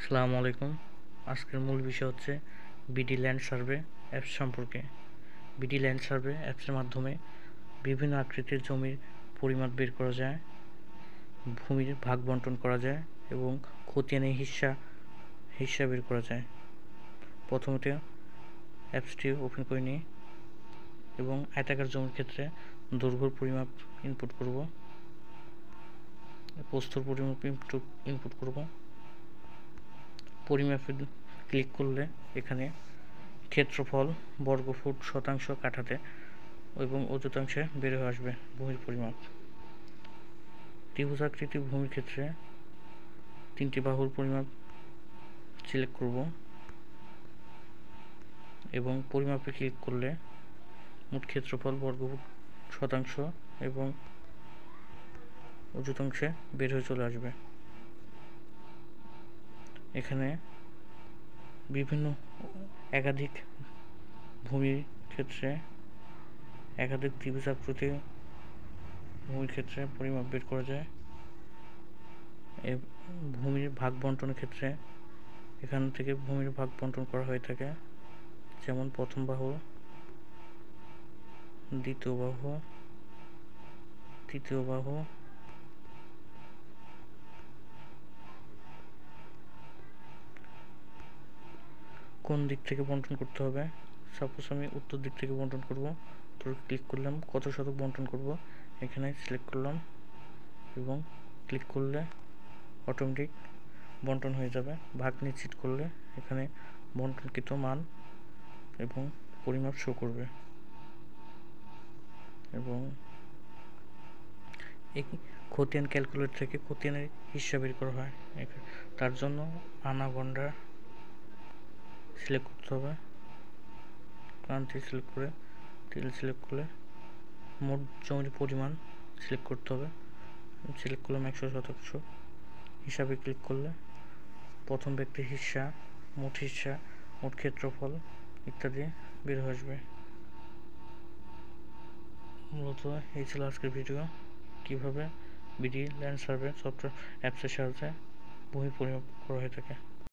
আসসালামু আলাইকুম। আজকের মূল বিষয় হচ্ছে বিডি ল্যান্ড সার্ভে অ্যাপস সম্পর্কে। বিডি ল্যান্ড সার্ভে অ্যাপসের মাধ্যমে বিভিন্ন আকৃতির জমির পরিমাপ বের করা যায়, ভূমির ভাগ বণ্টন করা যায় এবং খতিয়ানি হিস্সা বের করা যায়। প্রথমত অ্যাপসটি ওপেন করে নিই এবং আয়তাকার জমির ক্ষেত্রে দৈর্ঘ্যর পরিমাপ ইনপুট করব, প্রস্থর পরিমাপ ইনপুট করব। পরিমাপে ক্লিক করলে এখানে ক্ষেত্রফল, বর্গফুট, শতাংশ, কাঠাতে এবং অযুতাংশে বের হয়ে আসবে ভূমির পরিমাপ। ত্রিভুজাকৃতি ভূমির ক্ষেত্রে 3টি বাহুর পরিমাপ সিলেক্ট করব এবং পরিমাপে ক্লিক করলে মোট ক্ষেত্রফল, বর্গফুট, শতাংশ এবং অযুতাংশে বের হয়ে চলে আসবে। এখানে বিভিন্ন একাধিক ভূমির ক্ষেত্রে, একাধিক ত্রিভুজাকৃতি ভূমির ক্ষেত্রে পরিমাপ বের করা যায়। ভূমির ভাগ বণ্টনের ক্ষেত্রে এখান থেকে ভূমির ভাগ বণ্টন করা হয়ে থাকে, যেমন প্রথম বাহু, দ্বিতীয় বাহু, তৃতীয় বাহু, কোন দিক থেকে বণ্টন করতে হবে। সাপোজ আমি উত্তর দিক থেকে বণ্টন করব, তো ক্লিক করলাম কত শতক বণ্টন করব, এখানে সিলেক্ট করলাম এবং ক্লিক করলে অটোমেটিক বণ্টন হয়ে যাবে। ভাগ নিশ্চিত করলে এখানে বণ্টনকৃত মান এবং পরিমাপ শো করবে এবং এই খতিয়ান ক্যালকুলেটর থেকে খতিয়ানের হিসাব বের করা হয়। তার জন্য আনা গন্ডা সিলেক্ট করতে হবে, ক্রান্তি সিলেক্ট করে তেল সিলেক্ট করলে মোট জমির পরিমাণ সিলেক্ট করতে হবে। সিলেক্ট করলাম 100%। হিসাবে ক্লিক করলে প্রথম ব্যক্তির হিস্সা, মোট ক্ষেত্রফল ইত্যাদি বের হয়ে আসবে। মূলত এই ছিল আজকের ভিডিও, কিভাবে বিডি ল্যান্ড সার্ভে সফটওয়্যার অ্যাপসের সাহায্যে ভূমি পরিমাপ করা হয়ে থাকে।